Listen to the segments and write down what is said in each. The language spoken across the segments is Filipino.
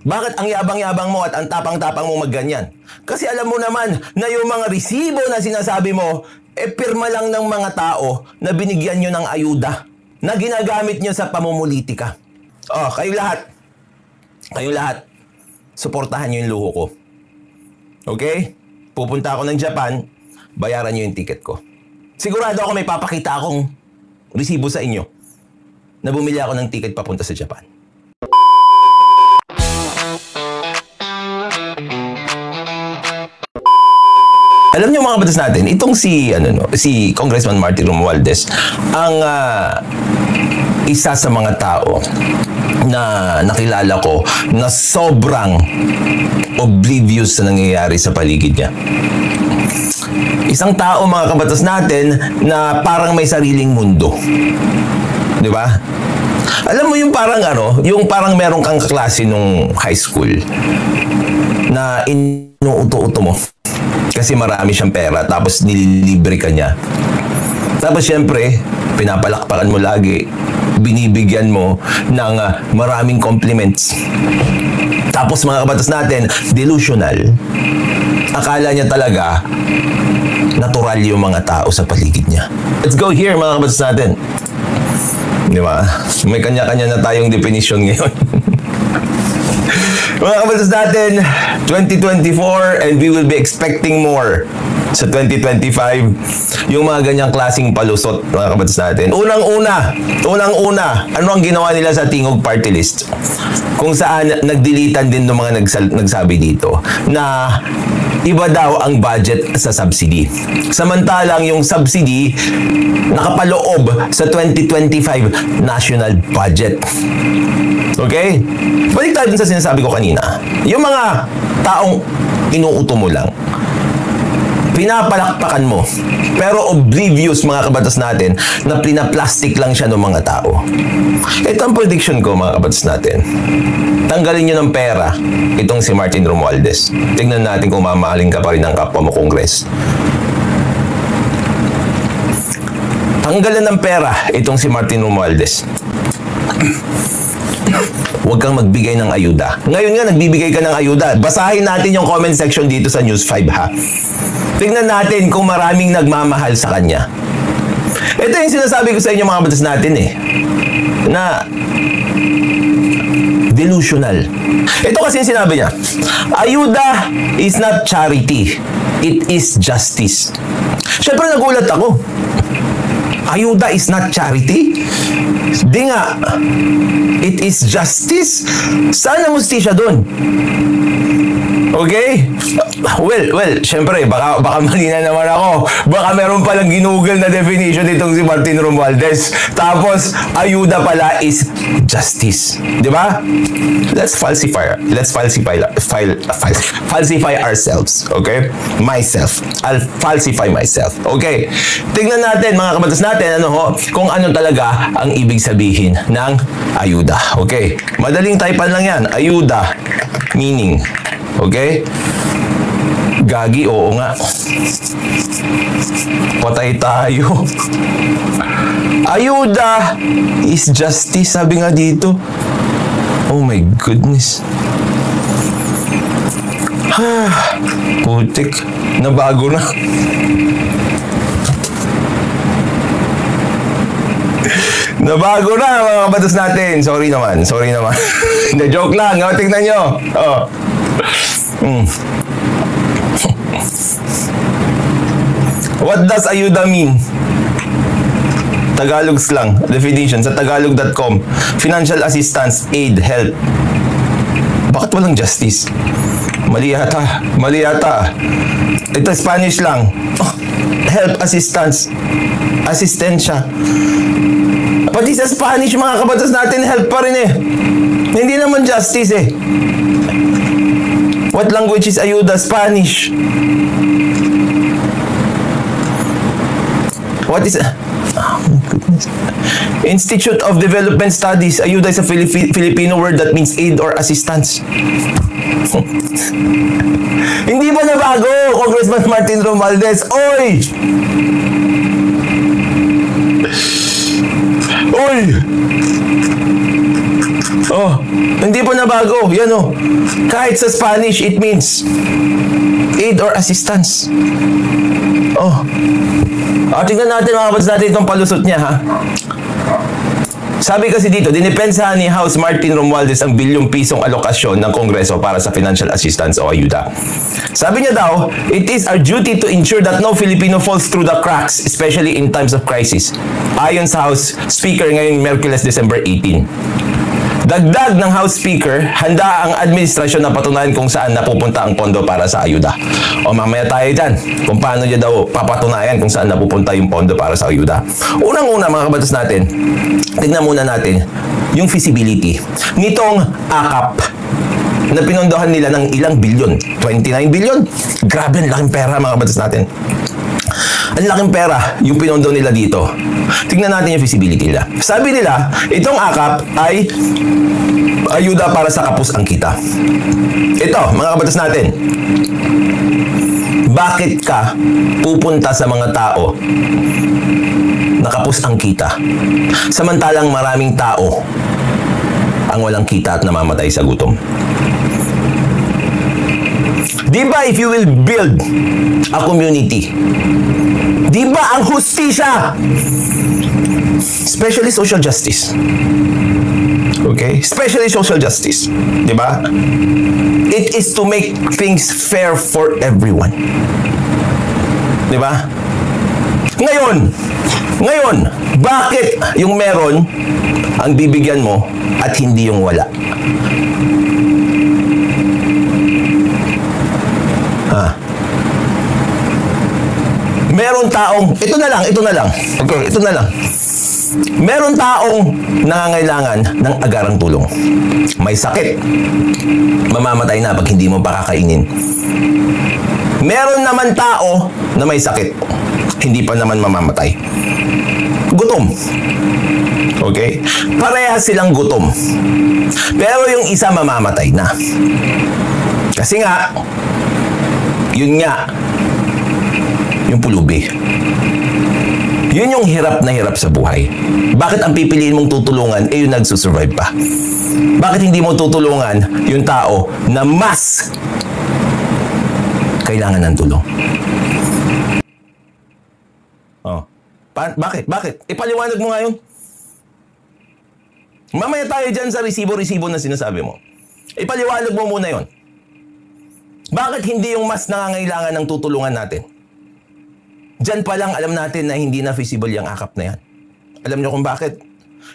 Bakit ang yabang-yabang mo at ang tapang-tapang mo magganyan? Kasi alam mo naman na yung mga resibo na sinasabi mo, pirma lang ng mga tao na binigyan nyo ng ayuda na ginagamit nyo sa pamumulitika. Kayo lahat, suportahan nyo yung luho ko. Okay? Pupunta ako ng Japan, bayaran nyo yung ticket ko. Sigurado ako may papakita akong resibo sa inyo na bumili ako ng ticket papunta sa Japan. Alam niyo mga kabatas natin, itong si Congressman Martin Romualdez ang isa sa mga tao na nakilala ko na sobrang oblivious sa nangyayari sa paligid niya. Isang tao mga kabatas natin na parang may sariling mundo. 'Di ba? Alam mo yung parang meron kang kaklase nung high school na inuuto-uto mo. Kasi marami siyang pera, tapos nililibre ka niya. Tapos syempre, pinapalakpakan mo lagi, binibigyan mo ng maraming compliments. Tapos mga kabatas natin, delusional. Akala niya talaga, natural yung mga tao sa paligid niya. Let's go here mga kabatas natin. Di ba? May kanya-kanya na tayong definition ngayon. Mga kabatas natin, 2024 and we will be expecting more sa 2025. Yung mga ganyang klaseng palusot, mga kabatas natin. Unang-una, ano ang ginawa nila sa Tingog Party List? Kung saan nagdilitan din ng mga nagsabi dito na iba daw ang budget sa subsidy. Samantalang yung subsidy nakapaloob sa 2025 national budget. Okay? Balik tayo dun sa sinasabi ko kanina. Yung mga taong inuuto mo lang, pinapalakpakan mo, pero oblivious mga kabatas natin na pinaplastic lang siya ng mga tao. Ito ang prediction ko mga kabatas natin. Tanggalin nyo ng pera itong si Martin Romualdez. Tingnan natin kung mamahalin ka pa rin ng kapwa mo Kongres. Tanggalan ng pera itong si Martin Romualdez. Huwag kang magbigay ng ayuda. Ngayon nga, nagbibigay ka ng ayuda. Basahin natin yung comment section dito sa News 5 ha. Tingnan natin kung maraming nagmamahal sa kanya. Ito yung sinasabi ko sa inyo mga kabatas natin na delusional. Ito kasi yung sinabi niya. Ayuda is not charity. It is justice. Siyempre nagulat ako. Ayuda is not charity? Di nga. It is justice. Saan ang mustisya dun? Okay? Well, syempre, baka mali na naman ako. Baka meron palang ginugol na definition itong si Martin Romualdez. Tapos, ayuda pala is justice. Di ba? Let's falsify ourselves. Okay? Myself. I'll falsify myself. Okay? Tingnan natin, mga kabatas natin, kung ano talaga ang ibig sabihin ng ayuda. Okay? Madaling typean lang yan. Ayuda. Meaning. Okay? Gagi, oo nga. Patay tayo. Ayuda is justice, sabi nga dito. Oh my goodness. Putik. Nabago na. Nabago na mga kabatas natin. Sorry naman. Hindi, joke lang. Tingnan nyo. What does ayuda mean? Tagalog slang. Definition sa tagalog.com. Financial assistance, aid, help. Bakit walang justice? Mali yata. Ito Spanish lang. Help, assistance. Asistensya. Pati sa Spanish mga kabatas natin, help pa rin Hindi naman justice What language is ayuda? Spanish. What is... Oh my goodness. Institute of Development Studies. Ayuda is a Filipino word that means aid or assistance. Hindi ba nabago, Congressman Martin Romualdez? Oy! Oh, hindi po nabago. Yan oh. Kahit sa Spanish, it means aid or assistance. Oh. Tingnan natin mga kapatid natin itong palusot niya ha. Sabi kasi dito, dinipensahan ni House Martin Romualdez ang bilyong pisong alokasyon ng Kongreso para sa financial assistance o ayuda. Sabi niya daw, it is our duty to ensure that no Filipino falls through the cracks, especially in times of crisis. Ayon sa House Speaker ngayong Miyerkules, December 18. Dagdag ng House Speaker, handa ang administrasyon na patunayan kung saan napupunta ang pondo para sa ayuda. O mamaya tayo dyan kung paano niya daw papatunayan kung saan napupunta yung pondo para sa ayuda. Unang-una mga kabatas natin, tignan muna natin yung feasibility nitong AKAP na pinondohan nila ng ilang bilyon. 29 bilyon. Grabe, ang laking pera mga kabatas natin. Ang laking pera yung pinondo nila dito. Tingnan natin yung feasibility nila. Sabi nila, itong AKAP ay ayuda para sa kapos ang kita. Ito, mga kabatas natin. Bakit ka pupunta sa mga tao na kapos ang kita? Samantalang maraming tao ang walang kita at namamatay sa gutom. Diba if you will build a community, diba ang hustisya, especially social justice, okay? Especially social justice, diba? It is to make things fair for everyone. Diba? Ngayon, bakit yung meron ang bibigyan mo at hindi yung wala? Meron taong, ito na lang. Okay, ito na lang. Meron taong nangangailangan ng agarang tulong. May sakit. Mamamatay na pag hindi mo pakakainin. Meron naman tao na may sakit. Hindi pa naman mamamatay. Gutom. Okay? Parehas silang gutom. Pero yung isa mamamatay na. Kasi nga, yun nga, yung pulubi. Yun yung hirap na hirap sa buhay. Bakit ang pipiliin mong tutulungan yung nagsusurvive pa? Bakit hindi mo tutulungan yung tao na mas kailangan ng tulong? Oh. Bakit? Ipaliwanag mo nga yun. Mamaya tayo dyan sa resibo-resibo na sinasabi mo. Ipaliwanag mo muna yun. Bakit hindi yung mas nangangailangan ng tutulungan natin? Diyan pa lang alam natin na hindi na feasible yung AKAP na yan. Alam nyo kung bakit?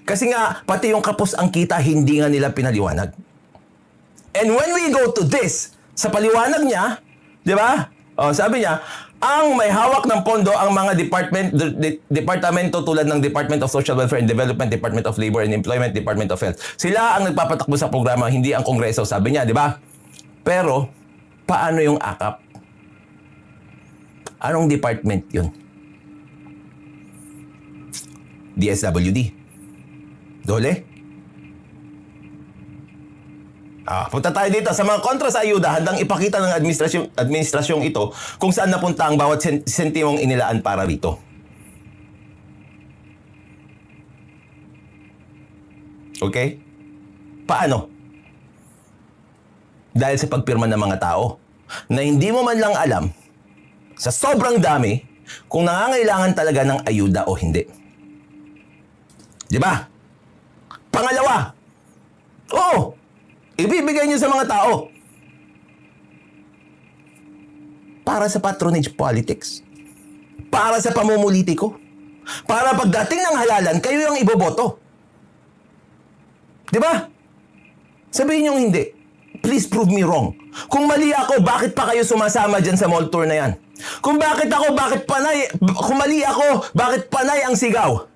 Kasi nga, pati yung kapos ang kita, hindi nga nila pinaliwanag. And when we go to this, sa paliwanag niya, di ba? Sabi niya, ang may hawak ng pondo ang mga departamento tulad ng Department of Social Welfare and Development, Department of Labor and Employment, Department of Health. Sila ang nagpapatakbo sa programa, hindi ang Kongreso, sabi niya, di ba? Pero, paano yung AKAP? Anong department yun? DSWD. Dole? Punta tayo dito sa mga kontra sa ayuda, handang ipakita ng administrasyong ito kung saan napunta ang bawat sentimong inilaan para rito. Okay? Paano? Dahil sa pagpirma ng mga tao na hindi mo man lang alam sa sobrang dami kung nangangailangan talaga ng ayuda o hindi. Di ba? Pangalawa, ibibigay niyo sa mga tao para sa patronage politics, para sa pamumulitiko, para pagdating ng halalan, kayo yung iboboto. Di ba? Sabihin niyo hindi. Please prove me wrong. Kung mali ako, bakit pa kayo sumasama dyan sa mall tour na yan? Kung mali ako, bakit panay ang sigaw?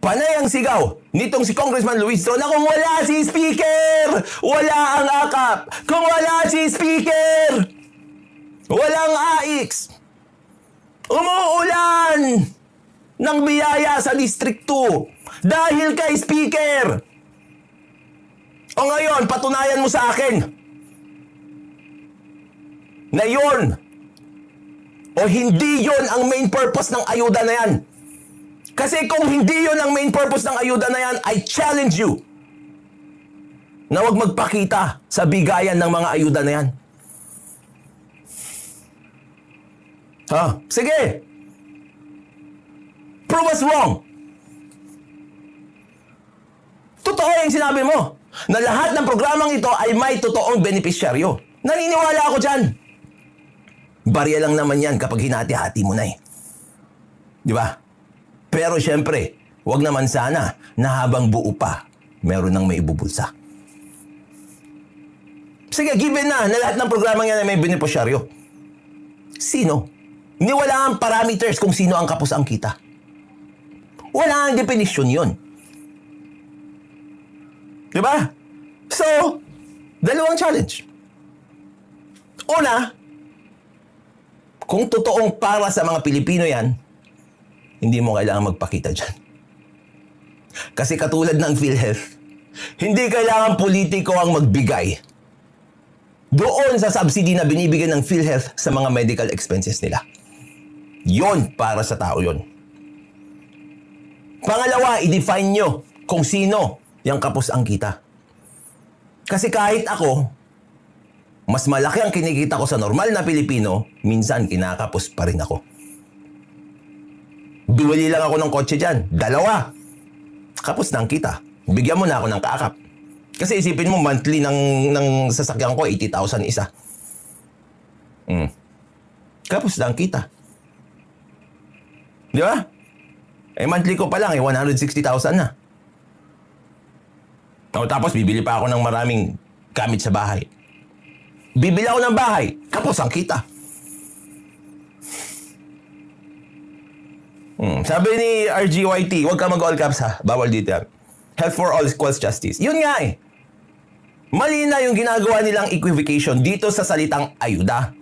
Panay ang sigaw nitong si Congressman Luis Tro na kung wala si Speaker, wala ang AKAP. Kung wala si Speaker, walang AIX. Umuulan ng biyaya sa District 2 dahil kay Speaker. O ngayon, patunayan mo sa akin na yun o hindi yun ang main purpose ng ayuda na yan. Kasi kung hindi yun ang main purpose ng ayuda na yan, I challenge you na huwag magpakita sa bigayan ng mga ayuda na yan. Ha? Sige! Prove us wrong! Totoo yung sinabi mo na lahat ng programang ito ay may totoong benepisyaryo. Naniniwala ako dyan. Barya lang naman yan kapag hinati-hati mo na eh. Di ba? Pero syempre, wag naman sana na habang buo pa, meron nang may ibubulsa. Sige, given na lahat ng programang yan ay may benepisyaryo. Sino? Hindi wala ang parameters kung sino ang kapos ang kita. Wala ang definition yun. Diba? So, dalawang challenge. Una, kung totoong para sa mga Pilipino yan, hindi mo kailangan magpakita dyan. Kasi katulad ng PhilHealth, hindi kailangan politiko ang magbigay doon sa subsidy na binibigyan ng PhilHealth sa mga medical expenses nila. Yon para sa tao yon. Pangalawa, i-define nyo kung sino yung kapos ang kita. Kasi kahit ako, mas malaki ang kinikita ko sa normal na Pilipino, minsan kinakapos pa rin ako. Bumili lang ako ng kotse dyan. 2. Kapos na ang kita. Bigyan mo na ako ng kaakap. Kasi isipin mo, monthly ng sasakyan ko, 80,000 isa. Kapos na ang kita. Di ba? Eh, monthly ko pa lang, 160,000 na. O, tapos, bibili pa ako ng maraming gamit sa bahay. Bibili ako ng bahay, kapos ang kita. Sabi ni RGYT, huwag ka mag-all caps ha. Bawal dito yan. Health for all equals justice. Yun nga eh. Mali na yung ginagawa nilang equivocation dito sa salitang ayuda.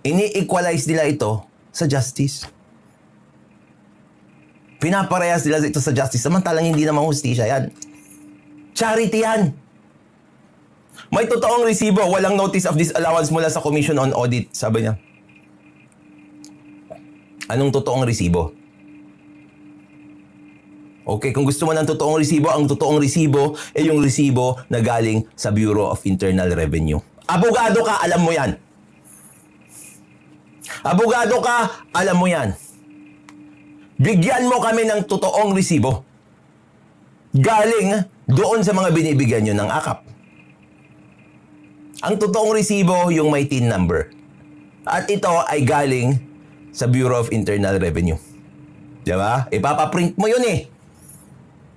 Ini-equalize nila ito sa justice. Pinaparehas nila ito sa justice. Samantalang hindi naman hustisya yan. Charity yan. May totoong resibo. Walang notice of disallowance mula sa Commission on Audit. Sabi niya. Anong totoong resibo? Okay, kung gusto mo ng totoong resibo, ang totoong resibo ay yung resibo na galing sa Bureau of Internal Revenue. Abogado ka, alam mo yan. Abogado ka, alam mo yan. Bigyan mo kami ng totoong resibo. Galing doon sa mga binibigyan nyo ng akap. Ang totoong resibo, yung may TIN number. At ito ay galing sa Bureau of Internal Revenue. Diba? Ipapaprint mo yun eh.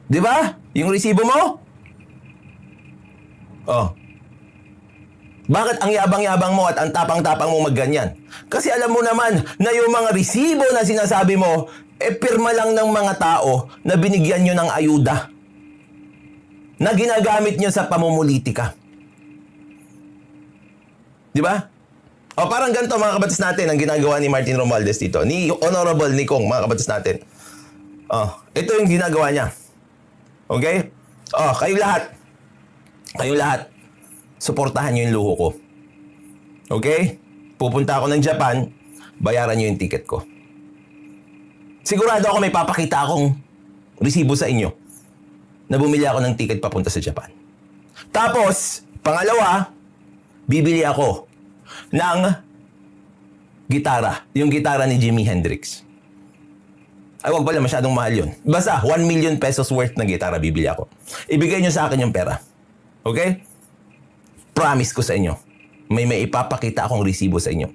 Diba? Yung resibo mo? Oh. Bakit ang yabang-yabang mo at ang tapang-tapang mo magganyan? Kasi alam mo naman na yung mga resibo na sinasabi mo, pirma lang ng mga tao na binigyan nyo ng ayuda. Na ginagamit nyo sa pamumulitika. Diba? O parang ganito mga kabatas natin ang ginagawa ni Martin Romualdez dito. Ni Honorable Nikong, mga kabatas natin. Ito yung ginagawa niya. Okay? Kayong lahat, suportahan nyo yung luho ko. Okay? Pupunta ako ng Japan, bayaran nyo yung ticket ko. Sigurado ako may papakita akong resibo sa inyo na bumili ako ng ticket papunta sa Japan. Tapos, pangalawa, bibili ako ng gitara. Yung gitara ni Jimi Hendrix. Ay, wag pala, masyadong mahal yun. Basta, 1 million pesos worth na gitara bibili ako. Ibigay nyo sa akin yung pera. Okay? Promise ko sa inyo. May ipapakita akong resibo sa inyo.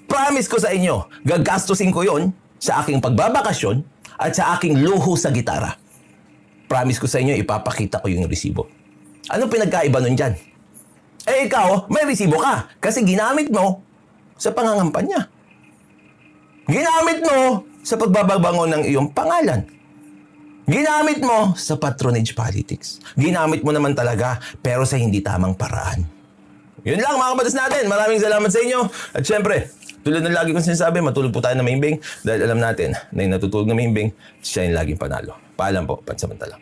Promise ko sa inyo, gagastusin ko yon sa aking pagbabakasyon at sa aking luho sa gitara. Promise ko sa inyo, ipapakita ko yung resibo. Anong pinagkaiba nun dyan? Eh ikaw, may resibo ka kasi ginamit mo sa pangangampanya. Ginamit mo sa pagbababango ng iyong pangalan. Ginamit mo sa patronage politics. Ginamit mo naman talaga pero sa hindi tamang paraan. Yun lang mga kabatas natin. Maraming salamat sa inyo. At syempre, tulad ng lagi kong sinasabi, matulog po tayo na maimbing dahil alam natin na yung natutulog na maimbing, siya yung laging panalo. Paalam po, pansamantala.